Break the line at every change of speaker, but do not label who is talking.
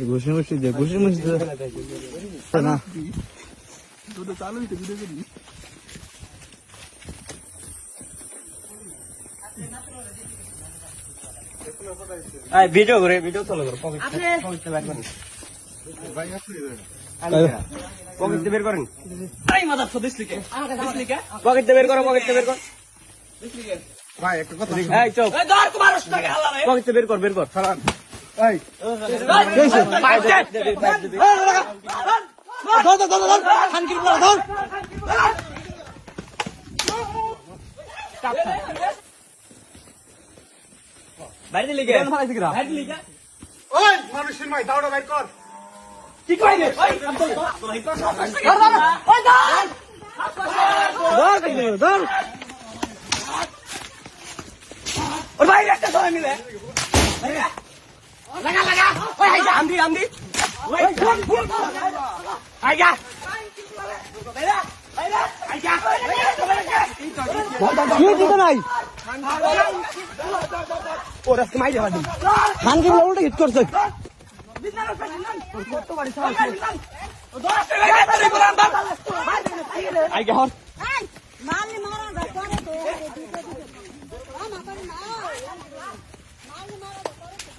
ঘুষি মুষি দে ঘুষি মুষি দে না
দুটো চালু হইতে ভিডিও করি
এই ভিডিও করে ভিডিও চালু করো পকেট বের করেন
ভাই আপনি
পকেট বের করেন
এই মাদার সদিস লিখে আমাকে দিস লিখে
পকেট বের করো পকেট বের কর
দিস লিখে
ভাই একটা কথা
এই চুপ
এই ধর কুমার টাকা হালা রে
পকেট বের কর
সালাম এই
খানকির পড়া ধর
বাইরে লিখে
বাইরে লিখে
ওই মানুষের ভাই দাওড়া ভাই কর
কি কই রে ওই আব্দুল ওই তো সব টাকা ওই ধর
ধর
ওর ভাই একটা সবাই মিলে লাগা লাগা ওই আইজা আমদি ওই আইজা আইজা
কি দিতে নাই
ওরা মাই দেবা দিন
খানকির উল্টা হিট করছে
আইগা হর
মারলে মারা না করে তো না করে না মারলে মারা করে তো